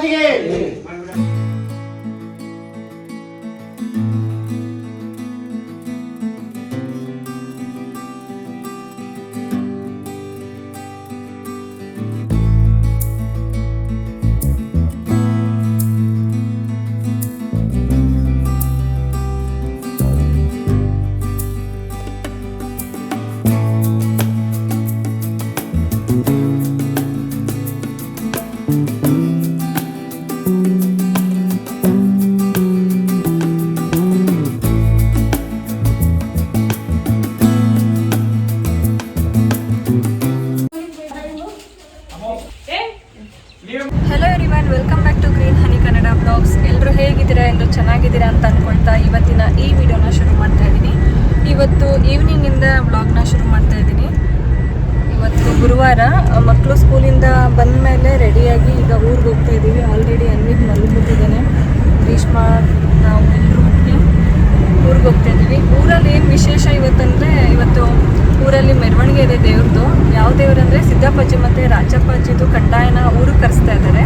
ಮಾತಾಜಿಗೆ. Hello everyone, welcome back to green honey Kannada blogs. ಎಲ್ಲರೂ ಹೇಗಿದ್ದೀರಾ? ಎಲ್ಲರೂ ಚೆನ್ನಾಗಿದ್ದೀರಾ ಅಂತ ಅಂದ್ಕೊಳ್ತಾ ಇವತ್ತಿನ ಈ ವಿಡಿಯೋನ ಶುರು ಮಾಡ್ತಾ ಇದ್ದೀನಿ. ಇವತ್ತು ಈವ್ನಿಂಗಿಂದ ವ್ಲಾಗ್ನ ಶುರು ಮಾಡ್ತಾ ಇದ್ದೀನಿ. ಇವತ್ತು ಗುರುವಾರ, ಮಕ್ಕಳು ಸ್ಕೂಲಿಂದ ಬಂದ ಮೇಲೆ ರೆಡಿಯಾಗಿ ಈಗ ಊರಿಗೆ ಹೋಗ್ತಾ ಇದ್ದೀವಿ. ಆಲ್ರೆಡಿ ಅನ್ವಿತ್ ಮಲಗಿಬಿಟ್ಟಿದ್ದಾನೆ. ಗ್ರೀಷ್ಮಾ, ನಾವು ಎಲ್ಲರೂ ಒಟ್ಟಿಗೆ ಊರಿಗೆ ಹೋಗ್ತಾ ಇದ್ದೀವಿ. ಊರಲ್ಲಿ ಏನು ವಿಶೇಷ ಇವತ್ತಂದರೆ, ಇವತ್ತು ಊರಲ್ಲಿ ಮೆರವಣಿಗೆ ಇದೆ ದೇವ್ರದ್ದು. ಯಾವ ದೇವ್ರಂದರೆ ಸಿದ್ದಪ್ಪಾಜಿ ಮತ್ತು ರಾಚಪ್ಪಾಜಿದು ಕಂದಾಯನ ಊರಿಗೆ ಕರೆಸ್ತಾ ಇದ್ದಾರೆ.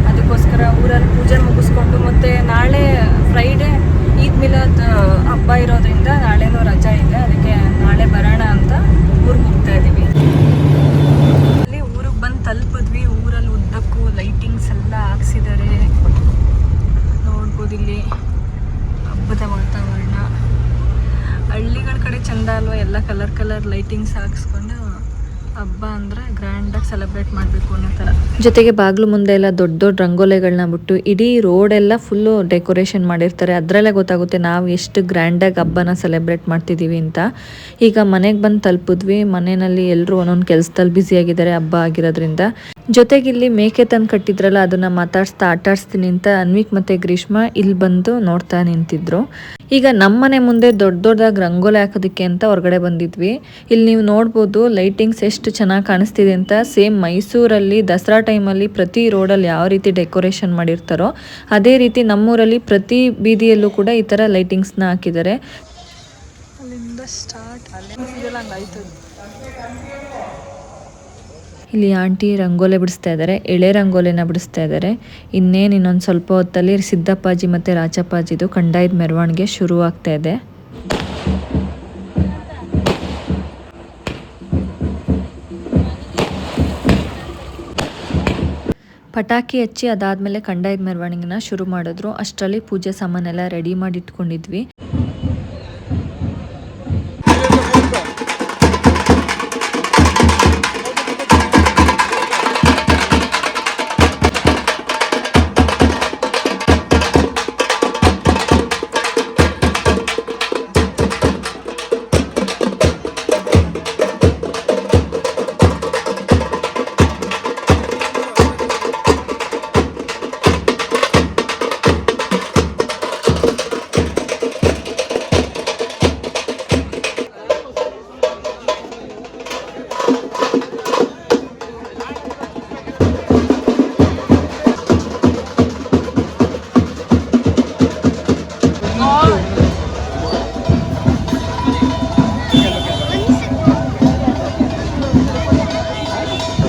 ಅದಕ್ಕೋಸ್ಕರ ಊರಲ್ಲಿ ಪೂಜೆ ಮುಗಿಸ್ಕೊಂಡು, ಮತ್ತು ನಾಳೆ ಫ್ರೈಡೇ ಈದ್ ಮಿಲಾದ್ ಹಬ್ಬ ಇರೋದ್ರಿಂದ ನಾಳೆನೂ ರಜಾ ಇದೆ. ಅದಕ್ಕೆ ನಾಳೆ ಬರೋಣ ಅಂತ ಊರಿಗೆ ಹೋಗ್ತಾ ಇದ್ದೀವಿ. ಅಲ್ಲಿ ಊರಿಗೆ ಬಂದು ತಲುಪಿದ್ವಿ. ಊರಲ್ಲಿ ಉದ್ದಕ್ಕೂ ಲೈಟಿಂಗ್ಸ್ ಎಲ್ಲ ಹಾಕ್ಸಿದ್ದಾರೆ. ನೋಡ್ಬೋದು ಇಲ್ಲಿ ಹಬ್ಬದ ವಾತಾವರಣ. ಹಳ್ಳಿಗಳ ಕಡೆ ಚಂದ ಅಲ್ವಾ, ಎಲ್ಲ ಕಲರ್ ಲೈಟಿಂಗ್ಸ್ ಹಾಕ್ಸ್ಕೊಂಡು ಹಬ್ಬ ಅಂದರೆ ಗ್ರ್ಯಾಂಡಾಗಿ ಸೆಲೆಬ್ರೇಟ್ ಮಾಡಬೇಕು ಅನ್ನೋ ಥರ. ಜೊತೆಗೆ ಬಾಗಿಲು ಮುಂದೆ ಎಲ್ಲ ದೊಡ್ಡ ರಂಗೋಲಿಗಳನ್ನ ಬಿಟ್ಟು ಇಡೀ ರೋಡೆಲ್ಲ ಫುಲ್ಲು ಡೆಕೋರೇಷನ್ ಮಾಡಿರ್ತಾರೆ. ಅದರಲ್ಲೇ ಗೊತ್ತಾಗುತ್ತೆ ನಾವು ಎಷ್ಟು ಗ್ರ್ಯಾಂಡಾಗಿ ಹಬ್ಬನ ಸೆಲೆಬ್ರೇಟ್ ಮಾಡ್ತಿದ್ದೀವಿ ಅಂತ. ಈಗ ಮನೆಗೆ ಬಂದು ತಲುಪಿದ್ವಿ. ಮನೆಯಲ್ಲಿ ಎಲ್ಲರೂ ಒಂದೊಂದು ಕೆಲಸದಲ್ಲಿ ಬ್ಯುಸಿಯಾಗಿದ್ದಾರೆ ಹಬ್ಬ ಆಗಿರೋದ್ರಿಂದ. ಜೊತೆಗೆ ಇಲ್ಲಿ ಮೇಕೆ ತಂದು ಕಟ್ಟಿದ್ರಲ್ಲ, ಅದನ್ನು ಮಾತಾಡಿಸ್ತಾ ಆಟಾಡಿಸ್ತೀನಿ ಅಂತ ಅನ್ವಿಕ್ ಮತ್ತು ಗ್ರೀಷ್ಮಾ ಇಲ್ಲಿ ಬಂದು ನೋಡ್ತಾ ನಿಂತಿದ್ರು. ಈಗ ನಮ್ಮನೆ ಮುಂದೆ ದೊಡ್ಡದಾಗಿ ರಂಗೋಲಿ ಹಾಕೋದಕ್ಕೆ ಅಂತ ಹೊರಗಡೆ ಬಂದಿದ್ವಿ. ಇಲ್ಲಿ ನೀವು ನೋಡ್ಬೋದು ಲೈಟಿಂಗ್ಸ್ ಎಷ್ಟು ಚೆನ್ನಾಗಿ ಕಾಣಿಸ್ತಿದೆ ಅಂತ. ಸೇಮ್ ಮೈಸೂರಲ್ಲಿ ದಸರಾ ಟೈಮಲ್ಲಿ ಪ್ರತಿ ರೋಡಲ್ಲಿ ಯಾವ ರೀತಿ ಡೆಕೋರೇಷನ್ ಮಾಡಿರ್ತಾರೋ ಅದೇ ರೀತಿ ನಮ್ಮೂರಲ್ಲಿ ಪ್ರತಿ ಬೀದಿಯಲ್ಲೂ ಕೂಡ ಈ ಥರ ಲೈಟಿಂಗ್ಸ್ನ ಹಾಕಿದ್ದಾರೆ. ಅಲ್ಲಿಂದ ಸ್ಟಾರ್ಟ್ ಹಂಗಾಯ್ತು. ಇಲ್ಲಿ ಆಂಟಿ ರಂಗೋಲೆ ಬಿಡಿಸ್ತಾ ಇದ್ದಾರೆ, ಎಳೆ ರಂಗೋಲಿನ ಬಿಡಿಸ್ತಾ ಇದ್ದಾರೆ. ಇನ್ನೊಂದು ಸ್ವಲ್ಪ ಹೊತ್ತಲ್ಲಿ ಸಿದ್ದಪ್ಪಾಜಿ ಮತ್ತು ರಾಚಪ್ಪಾಜಿದು ಕಂದಾಯದ ಮೆರವಣಿಗೆ ಶುರು ಆಗ್ತಾ ಇದೆ. ಪಟಾಕಿ ಹಚ್ಚಿ ಅದಾದಮೇಲೆ ಕಂದಾಯದ ಮೆರವಣಿಗೆನ ಶುರು ಮಾಡಿದ್ರು. ಅಷ್ಟರಲ್ಲಿ ಪೂಜೆ ಸಾಮಾನೆಲ್ಲ ರೆಡಿ ಮಾಡಿ ಇಟ್ಕೊಂಡಿದ್ವಿ.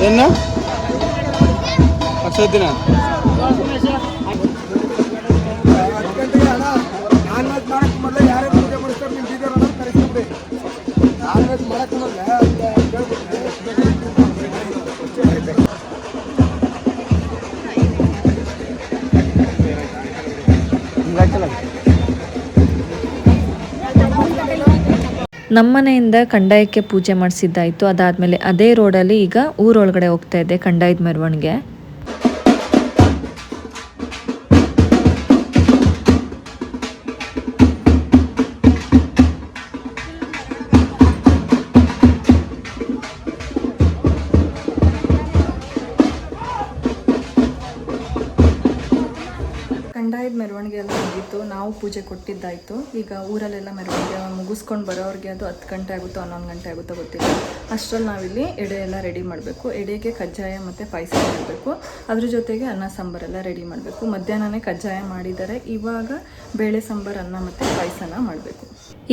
ಏನು ಅಕ್ಷದಿನ ನಮ್ಮನೆಯಿಂದ ಕಂದಾಯಕ್ಕೆ ಪೂಜೆ ಮಾಡಿಸಿದ್ದಾಯಿತು. ಅದಾದಮೇಲೆ ಅದೇ ರೋಡಲ್ಲಿ ಈಗ ಊರೊಳಗಡೆ ಹೋಗ್ತಾ ಇದೆ ಕಂದಾಯದ ಮೆರವಣಿಗೆ. ಕಂದಾಯದ ಮೆರವಣಿಗೆ ಎಲ್ಲ ಮುಗೀತು. ನಾವು ಪೂಜೆ ಕೊಟ್ಟಿದ್ದಾಯಿತು. ಈಗ ಊರಲ್ಲೆಲ್ಲ ಮೆರವಣಿಗೆ ಮುಗಿಸ್ಕೊಂಡು ಬರೋರಿಗೆ ಅದು 10 ಗಂಟೆ ಆಗುತ್ತೋ 11 ಗಂಟೆ ಆಗುತ್ತೋ ಗೊತ್ತಿಲ್ಲ. ಅಷ್ಟರಲ್ಲಿ ನಾವಿಲ್ಲಿ ಎಡೆ ಎಲ್ಲ ರೆಡಿ ಮಾಡಬೇಕು. ಎಡೆಗೆ ಕಜ್ಜಾಯ ಮತ್ತು ಪಾಯಸ ಮಾಡಬೇಕು. ಅದ್ರ ಜೊತೆಗೆ ಅನ್ನ ಸಾಂಬಾರೆಲ್ಲ ರೆಡಿ ಮಾಡಬೇಕು. ಮಧ್ಯಾಹ್ನನೇ ಕಜ್ಜಾಯ ಮಾಡಿದ್ದಾರೆ. ಇವಾಗ ಬೇಳೆ ಸಾಂಬಾರು, ಅನ್ನ ಮತ್ತು ಪಾಯಸನ ಮಾಡಬೇಕು.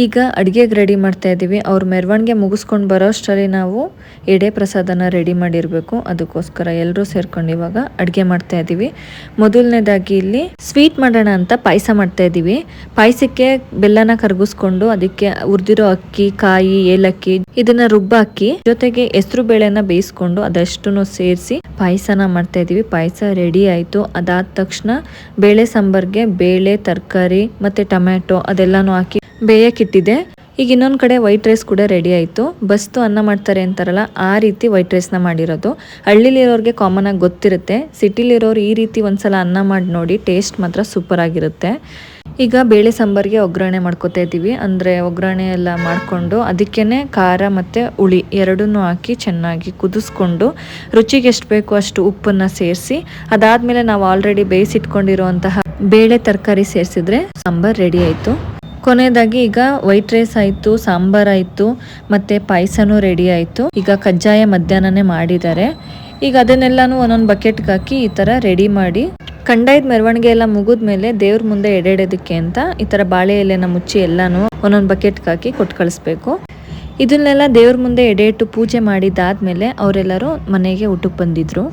ಈಗ ಅಡುಗೆಗೆ ರೆಡಿ ಮಾಡ್ತಾ ಇದ್ದೀವಿ. ಅವ್ರ ಮೆರವಣಿಗೆ ಮುಗಿಸ್ಕೊಂಡು ಬರೋ ಅಷ್ಟರಲ್ಲಿ ನಾವು ಎಡೆ ಪ್ರಸಾದನ ರೆಡಿ ಮಾಡಿರಬೇಕು. ಅದಕ್ಕೋಸ್ಕರ ಎಲ್ಲರೂ ಸೇರ್ಕೊಂಡು ಇವಾಗ ಅಡುಗೆ ಮಾಡ್ತಾ ಇದ್ದೀವಿ. ಮೊದಲನೇದಾಗಿ ಇಲ್ಲಿ ಸ್ವೀಟ್ ಮಾಡೋಣ ಅಂತ ಪಾಯಸ ಮಾಡ್ತಾ ಇದ್ದೀವಿ. ಪಾಯಸಕ್ಕೆ ಬೆಲ್ಲನ ಕರಗಿಸ್ಕೊಂಡು ಅದಕ್ಕೆ ಹುರಿದಿರೋ ಅಕ್ಕಿ, ಕಾಯಿ, ಏಲಕ್ಕಿ ಇದನ್ನ ರುಬ್ಬಾಕಿ ಜೊತೆಗೆ ಹೆಸರು ಬೇಳೆನ ಬೇಯಿಸ್ಕೊಂಡು ಅದಷ್ಟನ್ನು ಸೇರಿಸಿ ಪಾಯಸನ ಮಾಡ್ತಾ ಇದೀವಿ. ಪಾಯಸ ರೆಡಿ ಆಯ್ತು. ಅದಾದ ತಕ್ಷಣ ಬೇಳೆ ಸಾಂಬಾರ್ಗೆ ಬೇಳೆ, ತರಕಾರಿ ಮತ್ತೆ ಟೊಮ್ಯಾಟೊ ಅದೆಲ್ಲಾನು ಹಾಕಿ ಬೇಯಕ್ಕಿಟ್ಟಿದೆ. ಈಗ ಇನ್ನೊಂದು ಕಡೆ ವೈಟ್ ರೈಸ್ ಕೂಡ ರೆಡಿ ಆಯಿತು. ಬಸ್ತು ಅನ್ನ ಮಾಡ್ತಾರೆ ಅಂತಾರಲ್ಲ, ಆ ರೀತಿ ವೈಟ್ ರೈಸ್ನ ಮಾಡಿರೋದು. ಹಳ್ಳಿಲಿರೋರಿಗೆ ಕಾಮನ್ ಆಗಿ ಗೊತ್ತಿರುತ್ತೆ. ಸಿಟಿಲಿರೋರು ಈ ರೀತಿ ಒಂದ್ಸಲ ಅನ್ನ ಮಾಡಿ ನೋಡಿ, ಟೇಸ್ಟ್ ಮಾತ್ರ ಸೂಪರ್ ಆಗಿರುತ್ತೆ. ಈಗ ಬೇಳೆ ಸಾಂಬಾರಿಗೆ ಒಗ್ಗರಣೆ ಮಾಡ್ಕೊತಾ ಇದ್ದೀವಿ. ಅಂದರೆ ಒಗ್ಗರಣೆ ಎಲ್ಲ ಮಾಡಿಕೊಂಡು ಅದಕ್ಕೇ ಖಾರ ಮತ್ತು ಹುಳಿ ಎರಡನ್ನೂ ಹಾಕಿ ಚೆನ್ನಾಗಿ ಕುದಿಸ್ಕೊಂಡು ರುಚಿಗೆ ಎಷ್ಟು ಬೇಕೋ ಅಷ್ಟು ಉಪ್ಪನ್ನು ಸೇರಿಸಿ ಅದಾದಮೇಲೆ ನಾವು ಆಲ್ರೆಡಿ ಬೇಯಿಸಿಟ್ಕೊಂಡಿರುವಂತಹ ಬೇಳೆ, ತರಕಾರಿ ಸೇರಿಸಿದ್ರೆ ಸಾಂಬಾರು ರೆಡಿ ಆಯಿತು. ಕೊನೆಯದಾಗಿ ಈಗ ವೈಟ್ ರೈಸ್ ಆಯಿತು, ಸಾಂಬಾರ್ ಆಯಿತು, ಮತ್ತು ಪಾಯಸನೂ ರೆಡಿ ಆಯಿತು. ಈಗ ಕಜ್ಜಾಯ ಮಧ್ಯಾಹ್ನನೇ ಮಾಡಿದ್ದಾರೆ. ಈಗ ಅದನ್ನೆಲ್ಲನೂ ಒಂದೊಂದು ಬಕೆಟ್ಗೆ ಹಾಕಿ ಈ ಥರ ರೆಡಿ ಮಾಡಿ ಕಂಡಾಯದ ಮೆರವಣಿಗೆ ಎಲ್ಲ ಮುಗಿದ್ಮೇಲೆ ದೇವ್ರ ಮುಂದೆ ಎಡೆಡೋದಕ್ಕೆ ಅಂತ ಈ ಥರ ಬಾಳೆ ಎಲೆನ ಮುಚ್ಚಿ ಎಲ್ಲಾನು ಒಂದೊಂದು ಬಕೆಟ್ಗೆ ಹಾಕಿ ಕೊಟ್ಟು ಕಳಿಸ್ಬೇಕು. ಇದನ್ನೆಲ್ಲ ದೇವ್ರ ಮುಂದೆ ಎಡೆ ಇಟ್ಟು ಪೂಜೆ ಮಾಡಿದ್ದಾದ್ಮೇಲೆ ಅವರೆಲ್ಲರೂ ಮನೆಗೆ ಊಟಕ್ಕೆ ಬಂದಿದ್ರು.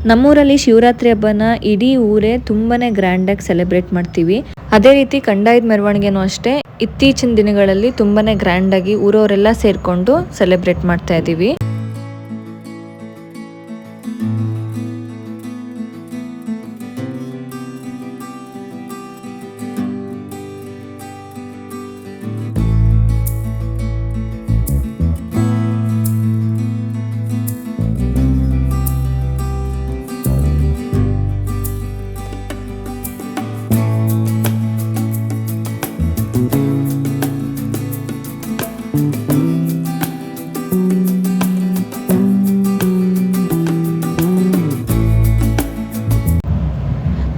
ನಮ್ಮೂರಲ್ಲಿ ಶಿವರಾತ್ರಿ ಹಬ್ಬನ ಇಡೀ ಊರೇ ತುಂಬಾನೇ ಗ್ರ್ಯಾಂಡಾಗಿ ಸೆಲೆಬ್ರೇಟ್ ಮಾಡ್ತೀವಿ. ಅದೇ ರೀತಿ ಕಂಡಾಯದ ಮೆರವಣಿಗೆನೂ ಅಷ್ಟೇ ಇತ್ತೀಚಿನ ದಿನಗಳಲ್ಲಿ ತುಂಬಾನೇ ಗ್ರ್ಯಾಂಡಾಗಿ ಊರವರೆಲ್ಲ ಸೇರ್ಕೊಂಡು ಸೆಲೆಬ್ರೇಟ್ ಮಾಡ್ತಾ ಇದ್ದೀವಿ.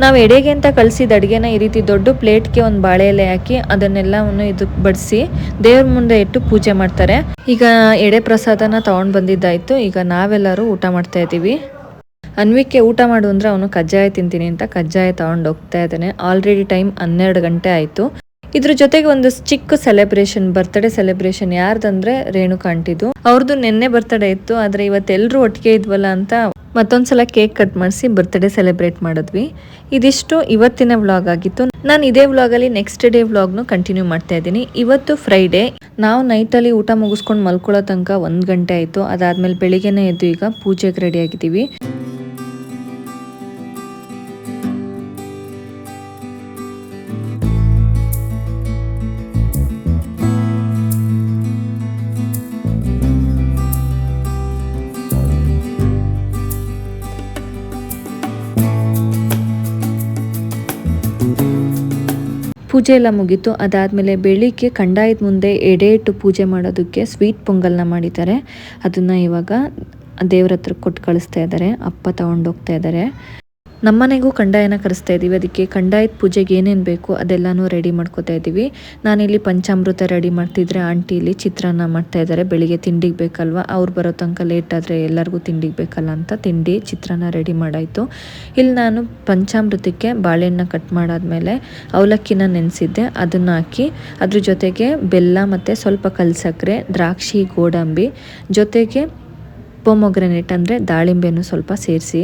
ನಾವು ಎಡೆಗೆ ಅಂತ ಕಳಿಸಿದ ಅಡುಗೆನ ಈ ರೀತಿ ದೊಡ್ಡ ಪ್ಲೇಟ್ಗೆ ಒಂದು ಬಾಳೆ ಎಲೆ ಹಾಕಿ ಅದನ್ನೆಲ್ಲವನ್ನು ಇದಕ್ಕೆ ಬಡಿಸಿ ದೇವ್ರ ಮುಂದೆ ಇಟ್ಟು ಪೂಜೆ ಮಾಡ್ತಾರೆ. ಈಗ ಎಡೆ ಪ್ರಸಾದನ ತಗೊಂಡು ಬಂದಿದ್ದಾಯಿತು. ಈಗ ನಾವೆಲ್ಲರೂ ಊಟ ಮಾಡ್ತಾ ಇದ್ದೀವಿ. ಅನ್ವಿಕ್ಕೆ ಊಟ ಮಾಡು ಅಂದರೆ ಅವನು ಕಜ್ಜಾಯ ತಿಂತೀನಿ ಅಂತ ಕಜ್ಜಾಯ ತಗೊಂಡು ಹೋಗ್ತಾ ಇದ್ದಾನೆ. ಆಲ್ರೆಡಿ ಟೈಮ್ 12 ಗಂಟೆ ಆಯಿತು. ಇದ್ರ ಜೊತೆಗೆ ಒಂದು ಚಿಕ್ಕ ಸೆಲೆಬ್ರೇಷನ್, ಬರ್ತ್ಡೇ ಸೆಲೆಬ್ರೇಷನ್. ಯಾರ್ದಂದ್ರೆ ರೇಣುಕಾ ಆಂಟಿದು. ಅವ್ರದ್ದು ನಿನ್ನೆ ಬರ್ತ್ಡೇ ಇತ್ತು, ಆದರೆ ಇವತ್ತೆಲ್ಲರೂ ಒಟ್ಟಿಗೆ ಇದ್ವಲ್ಲ ಅಂತ ಮತ್ತೊಂದ್ಸಲ ಕೇಕ್ ಕಟ್ ಮಾಡಿಸಿ ಬರ್ತ್ಡೇ ಸೆಲೆಬ್ರೇಟ್ ಮಾಡಿದ್ವಿ. ಇದಿಷ್ಟು ಇವತ್ತಿನ ವ್ಲಾಗ್ ಆಗಿತ್ತು. ನಾನು ಇದೇ ವ್ಲಾಗಲ್ಲಿ ನೆಕ್ಸ್ಟ್ ಡೇ ವ್ಲಾಗ್ನು ಕಂಟಿನ್ಯೂ ಮಾಡ್ತಾ ಇದ್ದೀನಿ. ಇವತ್ತು ಫ್ರೈಡೇ. ನಾವು ನೈಟಲ್ಲಿ ಊಟ ಮುಗಿಸ್ಕೊಂಡು ಮಲ್ಕೊಳ್ಳೋ ತನಕ 1 ಗಂಟೆ ಆಯಿತು. ಅದಾದಮೇಲೆ ಬೆಳಿಗ್ಗೆನೇ ಎದ್ದು ಈಗ ಪೂಜೆಗೆ ರೆಡಿ ಆಗಿದ್ದೀವಿ. ಪೂಜೆ ಎಲ್ಲ ಮುಗೀತು. ಅದಾದಮೇಲೆ ಬೆಳಿಗ್ಗೆ ಕಂಡಾಯದ ಮುಂದೆ ಎಡೆ ಇಟ್ಟು ಪೂಜೆ ಮಾಡೋದಕ್ಕೆ ಸ್ವೀಟ್ ಪೊಂಗಲ್ನ ಮಾಡಿದ್ದಾರೆ. ಅದನ್ನು ಇವಾಗ ದೇವ್ರ ಹತ್ರ ಕೊಟ್ಟು ಕಳಿಸ್ತಾ ಇದ್ದಾರೆ. ಅಪ್ಪ ತಗೊಂಡೋಗ್ತಾ ಇದ್ದಾರೆ. ನಮ್ಮನೆಗೂ ಕಂಡಾಯನ ಕರೆಸ್ತಾ ಇದ್ದೀವಿ. ಅದಕ್ಕೆ ಕಂಡಾಯದ ಪೂಜೆಗೆ ಏನೇನು ಬೇಕು ಅದೆಲ್ಲನೂ ರೆಡಿ ಮಾಡ್ಕೋತಾ ಇದ್ದೀವಿ. ನಾನಿಲ್ಲಿ ಪಂಚಾಮೃತ ರೆಡಿ ಮಾಡ್ತಿದ್ರೆ ಆಂಟಿ ಇಲ್ಲಿ ಚಿತ್ರಾನ್ನ ಮಾಡ್ತಾ ಇದ್ದಾರೆ. ಬೆಳಿಗ್ಗೆ ತಿಂಡಿಗೆ ಬೇಕಲ್ವ, ಅವ್ರು ಬರೋ ತನಕ ಲೇಟ್ ಆದರೆ ಎಲ್ಲರಿಗೂ ತಿಂಡಿಗೆ ಬೇಕಲ್ಲ ಅಂತ ತಿಂಡಿ ಚಿತ್ರಾನ್ನ ರೆಡಿ ಮಾಡಾಯಿತು. ಇಲ್ಲಿ ನಾನು ಪಂಚಾಮೃತಕ್ಕೆ ಬಾಳೆಹಣ್ಣ ಕಟ್ ಮಾಡಾದ್ಮೇಲೆ ಅವಲಕ್ಕಿನ ನೆನೆಸಿದ್ದೆ, ಅದನ್ನು ಹಾಕಿ ಅದ್ರ ಜೊತೆಗೆ ಬೆಲ್ಲ ಮತ್ತು ಸ್ವಲ್ಪ ಕಲ್ಸಕ್ಕರೆ, ದ್ರಾಕ್ಷಿ, ಗೋಡಂಬಿ ಜೊತೆಗೆ ಪೊಮೊಗ್ರೆನೇಟ್ ಅಂದರೆ ದಾಳಿಂಬೆನೂ ಸ್ವಲ್ಪ ಸೇರಿಸಿ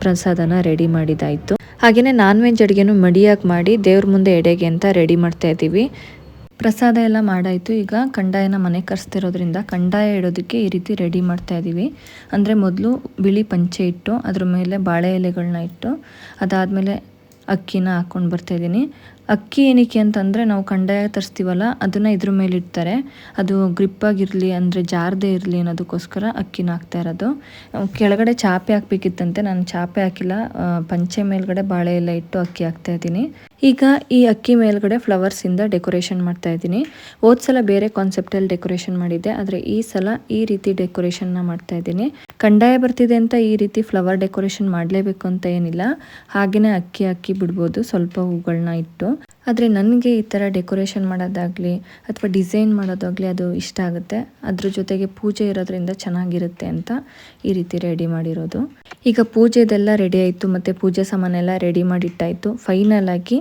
ಪ್ರಸಾದನ ರೆಡಿ ಮಾಡಿದಾಯಿತು. ಹಾಗೆಯೇ ನಾನ್ ವೆಜ್ ಅಡುಗೆನೂ ಮಡಿಯಾಗಿ ಮಾಡಿ ದೇವ್ರ ಮುಂದೆ ಎಡೆಗೆ ಅಂತ ರೆಡಿ ಮಾಡ್ತಾ ಇದ್ದೀವಿ. ಪ್ರಸಾದ ಎಲ್ಲ ಮಾಡಾಯಿತು. ಈಗ ಕಂಡಾಯನ ಮನೆ ಕರೆಸ್ತಿರೋದ್ರಿಂದ ಕಂಡಾಯ ಇಡೋದಕ್ಕೆ ಈ ರೀತಿ ರೆಡಿ ಮಾಡ್ತಾ ಇದ್ದೀವಿ. ಅಂದರೆ ಮೊದಲು ಬಿಳಿ ಪಂಚೆ ಇಟ್ಟು ಅದ್ರ ಮೇಲೆ ಬಾಳೆ ಎಲೆಗಳನ್ನ ಇಟ್ಟು ಅದಾದಮೇಲೆ ಅಕ್ಕಿನ ಹಾಕ್ಕೊಂಡು ಬರ್ತಾಯಿದ್ದೀನಿ. ಅಕ್ಕಿ ಏನಕ್ಕೆ ಅಂತಂದರೆ ನಾವು ಕಂಡಾಯ ತರಿಸ್ತೀವಲ್ಲ ಅದನ್ನು ಇದ್ರ ಮೇಲೆ ಇಡ್ತಾರೆ, ಅದು ಗ್ರಿಪ್ಪಾಗಿರಲಿ ಅಂದರೆ ಜಾರದೇ ಇರಲಿ ಅನ್ನೋದಕ್ಕೋಸ್ಕರ ಅಕ್ಕಿನ ಹಾಕ್ತಾ ಇರೋದು. ಕೆಳಗಡೆ ಚಾಪೆ ಹಾಕಬೇಕಿತ್ತಂತೆ, ನಾನು ಚಾಪೆ ಹಾಕಿಲ್ಲ, ಪಂಚೆ ಮೇಲ್ಗಡೆ ಬಾಳೆ ಎಲ್ಲ ಇಟ್ಟು ಅಕ್ಕಿ ಹಾಕ್ತಾ ಇದ್ದೀನಿ. ಈಗ ಈ ಅಕ್ಕಿ ಮೇಲ್ಗಡೆ ಫ್ಲವರ್ಸಿಂದ ಡೆಕೋರೇಷನ್ ಮಾಡ್ತಾ ಇದ್ದೀನಿ. ಹೋದ ಸಲ ಬೇರೆ ಕಾನ್ಸೆಪ್ಟಲ್ಲಿ ಡೆಕೋರೇಷನ್ ಮಾಡಿದ್ದೆ, ಆದರೆ ಈ ಸಲ ಈ ರೀತಿ ಡೆಕೋರೇಷನ್ನ ಮಾಡ್ತಾ ಇದ್ದೀನಿ. ಕಂಡಾಯ ಬರ್ತಿದೆ ಅಂತ ಈ ರೀತಿ ಫ್ಲವರ್ ಡೆಕೋರೇಷನ್ ಮಾಡಲೇಬೇಕು ಅಂತ ಏನಿಲ್ಲ, ಹಾಗೆಯೇ ಅಕ್ಕಿ ಹಾಕಿ ಬಿಡ್ಬೋದು ಸ್ವಲ್ಪ ಹೂಗಳನ್ನ ಇಟ್ಟು. ಆದರೆ ನನಗೆ ಈ ಥರ ಡೆಕೋರೇಷನ್ ಮಾಡೋದಾಗಲಿ ಅಥವಾ ಡಿಸೈನ್ ಮಾಡೋದಾಗಲಿ ಅದು ಇಷ್ಟ ಆಗುತ್ತೆ. ಅದ್ರ ಜೊತೆಗೆ ಪೂಜೆ ಇರೋದ್ರಿಂದ ಚೆನ್ನಾಗಿರುತ್ತೆ ಅಂತ ಈ ರೀತಿ ರೆಡಿ ಮಾಡಿರೋದು. ಈಗ ಪೂಜೆದೆಲ್ಲ ರೆಡಿ ಆಯಿತು ಮತ್ತು ಪೂಜೆ ಸಾಮಾನೆಲ್ಲ ರೆಡಿ ಮಾಡಿಟ್ಟಾಯಿತು. ಫೈನಲ್ ಆಗಿ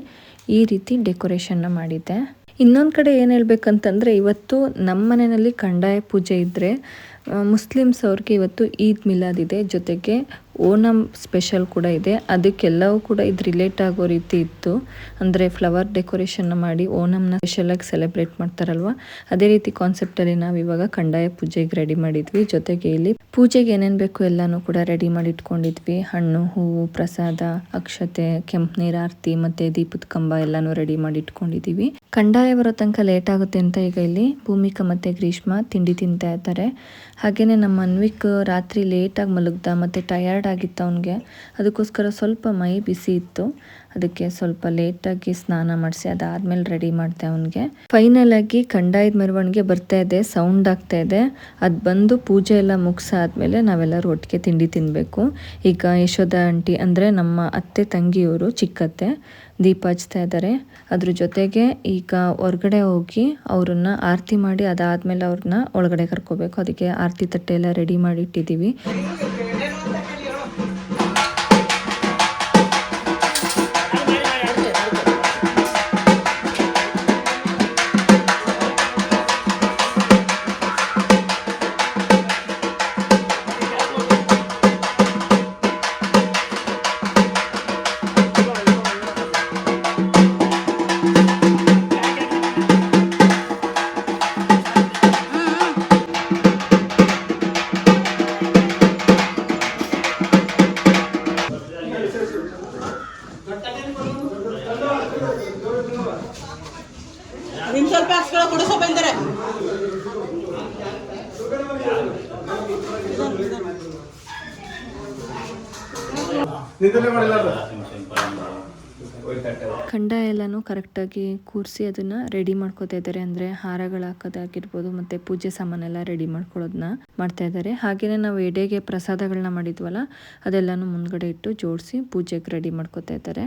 ಈ ರೀತಿ ಡೆಕೋರೇಷನ್ನ ಮಾಡಿದ್ದೆ. ಇನ್ನೊಂದು ಕಡೆ ಏನು ಹೇಳ್ಬೇಕಂತಂದರೆ, ಇವತ್ತು ನಮ್ಮ ಮನೆಯಲ್ಲಿ ಕಂಡಾಯ ಪೂಜೆ ಇದ್ದರೆ ಮುಸ್ಲಿಮ್ಸ್ ಅವ್ರಿಗೆ ಇವತ್ತು ಈದ್ ಮಿಲಾದ್ ಇದೆ, ಜೊತೆಗೆ ಓಣಂ ಸ್ಪೆಷಲ್ ಕೂಡ ಇದೆ. ಅದಕ್ಕೆಲ್ಲವೂ ಕೂಡ ಇದು ರಿಲೇಟ್ ಆಗೋ ರೀತಿ ಇತ್ತು. ಅಂದರೆ ಫ್ಲವರ್ ಡೆಕೋರೇಷನ್ನ ಮಾಡಿ ಓಣಂನ ಸ್ಪೆಷಲಾಗಿ ಸೆಲೆಬ್ರೇಟ್ ಮಾಡ್ತಾರಲ್ವ, ಅದೇ ರೀತಿ ಕಾನ್ಸೆಪ್ಟಲ್ಲಿ ನಾವು ಇವಾಗ ಕಂಡಾಯ ಪೂಜೆಗೆ ರೆಡಿ ಮಾಡಿದ್ವಿ. ಜೊತೆಗೆ ಇಲ್ಲಿ ಪೂಜೆಗೆ ಏನೇನು ಬೇಕು ಎಲ್ಲನೂ ಕೂಡ ರೆಡಿ ಮಾಡಿ ಇಟ್ಕೊಂಡಿದ್ವಿ. ಹಣ್ಣು, ಹೂವು, ಪ್ರಸಾದ, ಅಕ್ಷತೆ, ಕೆಂಪು ನೀರು ಆರತಿ ಮತ್ತು ದೀಪದ ಕಂಬ ಎಲ್ಲನೂ ರೆಡಿ ಮಾಡಿ ಇಟ್ಕೊಂಡಿದ್ದೀವಿ. ಕಂಡಾಯ ಬರೋ ತನಕ ಲೇಟ್ ಆಗುತ್ತೆ ಅಂತ ಈಗ ಇಲ್ಲಿ ಭೂಮಿಕಾ ಮತ್ತು ಗ್ರೀಷ್ಮ ತಿಂಡಿ ತಿಂತಾ ಇರ್ತಾರೆ. ಹಾಗೆಯೇ ನಮ್ಮ ಅನ್ವಿಕ್ ರಾತ್ರಿ ಲೇಟಾಗಿ ಮಲಗ್ದ ಮತ್ತು ಟಯರ್ಡ್ ಆಗಿತ್ತು ಅವನಿಗೆ, ಅದಕ್ಕೋಸ್ಕರ ಸ್ವಲ್ಪ ಮೈ ಬಿಸಿ ಇತ್ತು. ಅದಕ್ಕೆ ಸ್ವಲ್ಪ ಲೇಟಾಗಿ ಸ್ನಾನ ಮಾಡಿಸಿ ಅದಾದಮೇಲೆ ರೆಡಿ ಮಾಡ್ದೆ ಅವನಿಗೆ. ಫೈನಲ್ ಆಗಿ ಕಂಡಾಯದ ಮೆರವಣಿಗೆ ಬರ್ತಾ ಇದೆ, ಸೌಂಡ್ ಆಗ್ತಾ ಇದೆ. ಅದು ಬಂದು ಪೂಜೆ ಎಲ್ಲ ಮುಗಿಸಾದ್ಮೇಲೆ ನಾವೆಲ್ಲರೂ ಒಟ್ಟಿಗೆ ತಿಂಡಿ ತಿನ್ನಬೇಕು. ಈಗ ಯಶೋಧ ಆಂಟಿ ಅಂದರೆ ನಮ್ಮ ಅತ್ತೆ ತಂಗಿಯವರು, ಚಿಕ್ಕತ್ತೆ, ದೀಪ ಹಚ್ತಾ ಇದ್ದಾರೆ. ಅದ್ರ ಜೊತೆಗೆ ಈಗ ಹೊರಗಡೆ ಹೋಗಿ ಅವ್ರನ್ನ ಆರತಿ ಮಾಡಿ ಅದಾದಮೇಲೆ ಅವ್ರನ್ನ ಒಳಗಡೆ ಕರ್ಕೋಬೇಕು. ಅದಕ್ಕೆ ಆರತಿ ತಟ್ಟೆ ಎಲ್ಲ ರೆಡಿ ಮಾಡಿ ಇಟ್ಟಿದ್ದೀವಿ. ಕಂಡಾಯ ಎಲ್ಲನೂ ಕರೆಕ್ಟಾಗಿ ಕೂರಿಸಿ ಅದನ್ನು ರೆಡಿ ಮಾಡ್ಕೋತಾ ಇದ್ದಾರೆ. ಅಂದರೆ ಹಾರಗಳು ಹಾಕೋದಾಗಿರ್ಬೋದು ಮತ್ತು ಪೂಜೆ ಸಾಮಾನೆಲ್ಲ ರೆಡಿ ಮಾಡ್ಕೊಳ್ಳೋದನ್ನ ಮಾಡ್ತಾ ಇದ್ದಾರೆ. ಹಾಗೆಯೇ ನಾವು ಎಡೆಗೆ ಪ್ರಸಾದಗಳನ್ನ ಮಾಡಿದ್ವಲ್ಲ ಅದೆಲ್ಲನೂ ಮುಂದ್ಗಡೆ ಇಟ್ಟು ಜೋಡಿಸಿ ಪೂಜೆಗೆ ರೆಡಿ ಮಾಡ್ಕೋತಾ ಇದ್ದಾರೆ.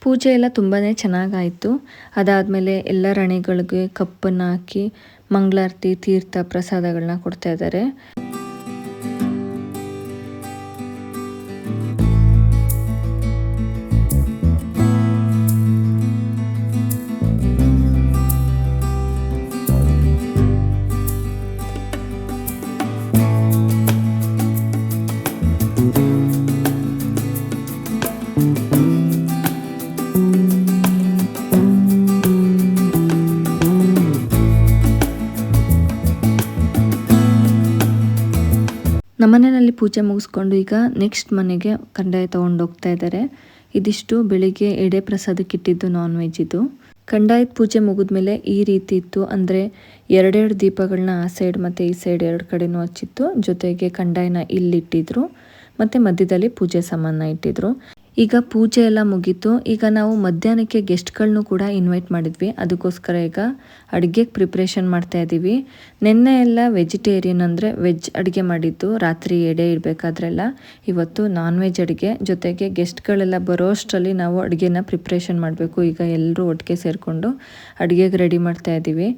ಪೂಜೆ ಎಲ್ಲ ತುಂಬಾ ಚೆನ್ನಾಗಾಯಿತು. ಅದಾದಮೇಲೆ ಎಲ್ಲ ರಣೆಗಳಿಗೆ ಕಪ್ಪನ್ನು ಹಾಕಿ ಮಂಗಳಾರತಿ, ತೀರ್ಥ, ಪ್ರಸಾದಗಳನ್ನ ಕೊಡ್ತಾ ಇದ್ದಾರೆ. ನಮ್ಮನೆಯಲ್ಲಿ ಪೂಜೆ ಮುಗಿಸ್ಕೊಂಡು ಈಗ ನೆಕ್ಸ್ಟ್ ಮನೆಗೆ ಕಂದಾಯ ತೊಗೊಂಡೋಗ್ತಾ ಇದ್ದಾರೆ. ಇದಿಷ್ಟು ಬೆಳಿಗ್ಗೆ ಎಡೆ ಪ್ರಸಾದಕ್ಕೆ ಇಟ್ಟಿದ್ದು ನಾನ್ ವೆಜ್ ಇದು. ಕಂದಾಯದ ಪೂಜೆ ಮುಗಿದ್ಮೇಲೆ ಈ ರೀತಿ ಇತ್ತು. ಅಂದರೆ ಎರಡೆರಡು ದೀಪಗಳನ್ನ ಆ ಸೈಡ್ ಮತ್ತು ಈ ಸೈಡ್ ಎರಡು ಕಡೆನೂ ಹಚ್ಚಿತ್ತು. ಜೊತೆಗೆ ಕಂದಾಯನ ಇಲ್ಲಿಟ್ಟಿದ್ರು ಮತ್ತು ಮಧ್ಯದಲ್ಲಿ ಪೂಜೆ ಸಾಮಾನ ಇಟ್ಟಿದ್ರು. ಈಗ ಪೂಜೆ ಎಲ್ಲ ಮುಗೀತು. ಈಗ ನಾವು ಮಧ್ಯಾಹ್ನಕ್ಕೆ ಗೆಸ್ಟ್ಗಳನ್ನೂ ಕೂಡ ಇನ್ವೈಟ್ ಮಾಡಿದ್ವಿ. ಅದಕ್ಕೋಸ್ಕರ ಈಗ ಅಡುಗೆಗೆ ಪ್ರಿಪ್ರೇಷನ್ ಮಾಡ್ತಾ ಇದ್ದೀವಿ. ನಿನ್ನೆ ಎಲ್ಲ ವೆಜಿಟೇರಿಯನ್ ಅಂದರೆ ವೆಜ್ ಅಡುಗೆ ಮಾಡಿದ್ದು, ರಾತ್ರಿ ಎಡೆ ಇಡಬೇಕಾದ್ರೆಲ್ಲ. ಇವತ್ತು ನಾನ್ ವೆಜ್ ಅಡುಗೆ. ಜೊತೆಗೆ ಗೆಸ್ಟ್ಗಳೆಲ್ಲ ಬರೋ ಅಷ್ಟರಲ್ಲಿ ನಾವು ಅಡುಗೆನ ಪ್ರಿಪ್ರೇಷನ್ ಮಾಡಬೇಕು. ಈಗ ಎಲ್ಲರೂ ಒಟ್ಟಿಗೆ ಸೇರಿಕೊಂಡು ಅಡುಗೆಗೆ ರೆಡಿ ಮಾಡ್ತಾ ಇದ್ದೀವಿ.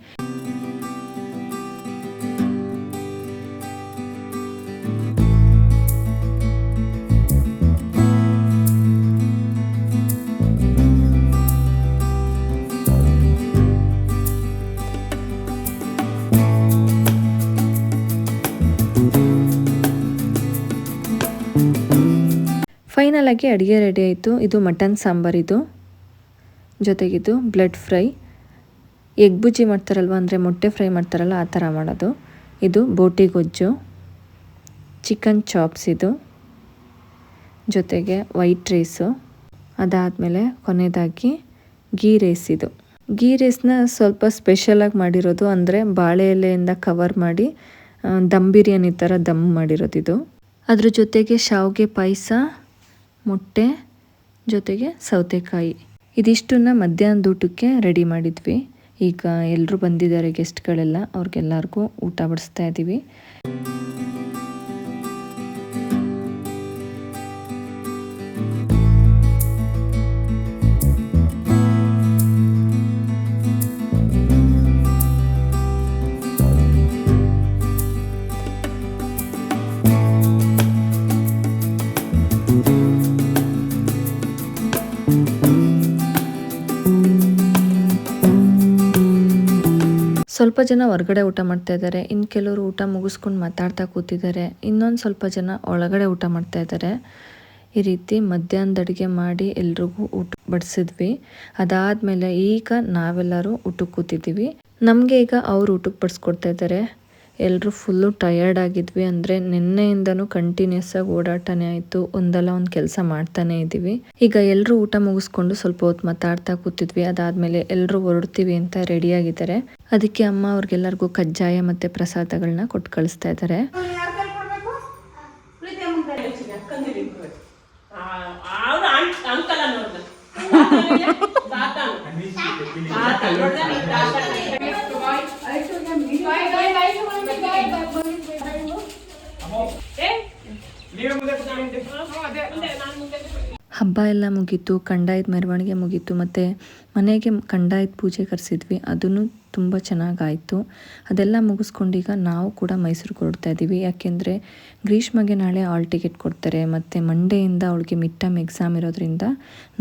ಫೈನಲ್ ಆಗಿ ಅಡುಗೆ ರೆಡಿ ಆಯಿತು. ಇದು ಮಟನ್ ಸಾಂಬಾರಿದು, ಜೊತೆಗಿದು ಬ್ಲಡ್ ಫ್ರೈ, ಎಗ್ ಬುಜ್ಜಿ ಮಾಡ್ತಾರಲ್ವ ಅಂದರೆ ಮೊಟ್ಟೆ ಫ್ರೈ ಮಾಡ್ತಾರಲ್ಲ ಆ ಥರ ಮಾಡೋದು. ಇದು ಬೋಟಿ ಗೊಜ್ಜು, ಚಿಕನ್ ಚಾಪ್ಸ್ ಇದು, ಜೊತೆಗೆ ವೈಟ್ ರೈಸು, ಅದಾದಮೇಲೆ ಕೊನೆಯದಾಗಿ ಗೀ ರೈಸ್ ಇದು. ಗೀ ರೈಸ್ನ ಸ್ವಲ್ಪ ಸ್ಪೆಷಲಾಗಿ ಮಾಡಿರೋದು, ಅಂದರೆ ಬಾಳೆ ಎಲೆಯಿಂದ ಕವರ್ ಮಾಡಿ ದಮ್ ಬಿರಿಯಾನಿ ಥರ ದಮ್ ಮಾಡಿರೋದು ಇದು. ಅದ್ರ ಜೊತೆಗೆ ಶಾವಿಗೆ ಪಾಯಸ, ಮೊಟ್ಟೆ, ಜೊತೆಗೆ ಸೌತೆಕಾಯಿ, ಇದಿಷ್ಟನ್ನ ಮಧ್ಯಾಹ್ನದ ಊಟಕ್ಕೆ ರೆಡಿ ಮಾಡಿದ್ವಿ. ಈಗ ಎಲ್ಲರೂ ಬಂದಿದ್ದಾರೆ ಗೆಸ್ಟ್ಗಳೆಲ್ಲ, ಅವ್ರಿಗೆಲ್ಲರಿಗೂ ಊಟ ಬಡಿಸ್ತಾ ಇದ್ದೀವಿ. ಸ್ವಲ್ಪ ಜನ ಹೊರಗಡೆ ಊಟ ಮಾಡ್ತಾ ಇದ್ದಾರೆ. ಇನ್ನು ಕೆಲವರು ಊಟ ಮುಗಿಸ್ಕೊಂಡು ಮಾತಾಡ್ತಾ ಕೂತಿದ್ದಾರೆ. ಇನ್ನೊಂದು ಸ್ವಲ್ಪ ಜನ ಒಳಗಡೆ ಊಟ ಮಾಡ್ತಾ ಇದ್ದಾರೆ. ಈ ರೀತಿ ಮಧ್ಯಾಹ್ನದ ಅಡುಗೆ ಮಾಡಿ ಎಲ್ರಿಗೂ ಊಟ ಬಡಿಸಿದ್ವಿ. ಅದಾದಮೇಲೆ ಈಗ ನಾವೆಲ್ಲರೂ ಊಟಕ್ಕೆ ಕೂತಿದ್ದೀವಿ. ನಮಗೆ ಈಗ ಅವ್ರು ಊಟಕ್ಕೆ ಬಡಿಸ್ಕೊಡ್ತಾ ಇದ್ದಾರೆ. ಎಲ್ಲರೂ ಫುಲ್ಲು ಟಯರ್ಡ್ ಆಗಿದ್ವಿ. ಅಂದರೆ ನಿನ್ನೆಯಿಂದನೂ ಕಂಟಿನ್ಯೂಸ್ ಆಗಿ ಓಡಾಟನೇ ಆಯಿತು. ಒಂದಲ್ಲ ಒಂದು ಕೆಲಸ ಮಾಡ್ತಾನೆ ಇದ್ದೀವಿ. ಈಗ ಎಲ್ಲರೂ ಊಟ ಮುಗಿಸ್ಕೊಂಡು ಸ್ವಲ್ಪ ಹೊತ್ತು ಮಾತಾಡ್ತಾ ಕೂತಿದ್ವಿ. ಅದಾದಮೇಲೆ ಎಲ್ಲರೂ ಹೊರಡ್ತೀವಿ ಅಂತ ರೆಡಿಯಾಗಿದ್ದಾರೆ. ಅದಕ್ಕೆ ಅಮ್ಮ ಅವ್ರಿಗೆಲ್ಲರಿಗೂ ಕಜ್ಜಾಯ ಮತ್ತು ಪ್ರಸಾದಗಳನ್ನ ಕೊಟ್ಟು ಕಳಿಸ್ತಾ ಇದ್ದಾರೆ. ಹಬ್ಬ ಎಲ್ಲ ಮುಗೀತು, ಕಂದಾಯದ ಮೆರವಣಿಗೆ ಮುಗೀತು, ಮತ್ತು ಮನೆಗೆ ಕಂದಾಯದ ಪೂಜೆ ಕರೆಸಿದ್ವಿ. ಅದನ್ನು ತುಂಬ ಚೆನ್ನಾಗಾಯಿತು. ಅದೆಲ್ಲ ಮುಗಿಸ್ಕೊಂಡೀಗ ನಾವು ಕೂಡ ಮೈಸೂರಿಗೆ ಹೊರಡ್ತಾ ಇದ್ದೀವಿ. ಯಾಕೆಂದರೆ ಗ್ರೀಷ್ಮಗೆ ನಾಳೆ ಆಲ್ ಟಿಕೆಟ್ ಕೊಡ್ತಾರೆ, ಮತ್ತು ಮಂಡೆಯಿಂದ ಅವಳಿಗೆ ಮಿಡ್ ಟರ್ಮ್ ಎಕ್ಸಾಮ್ ಇರೋದ್ರಿಂದ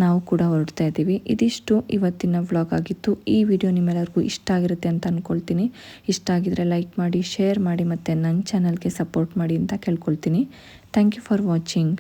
ನಾವು ಕೂಡ ಹೊರಡ್ತಾ ಇದ್ದೀವಿ. ಇದಿಷ್ಟು ಇವತ್ತಿನ ವ್ಲಾಗ್ ಆಗಿತ್ತು. ಈ ವಿಡಿಯೋ ನಿಮ್ಮೆಲ್ಲರಿಗೂ ಇಷ್ಟ ಆಗಿರುತ್ತೆ ಅಂತ ಅಂದ್ಕೊಳ್ತೀನಿ. ಇಷ್ಟ ಆಗಿದರೆ ಲೈಕ್ ಮಾಡಿ, ಶೇರ್ ಮಾಡಿ, ಮತ್ತು ನನ್ನ ಚಾನಲ್ಗೆ ಸಪೋರ್ಟ್ ಮಾಡಿ ಅಂತ ಕೇಳ್ಕೊಳ್ತೀನಿ. Thank you for watching.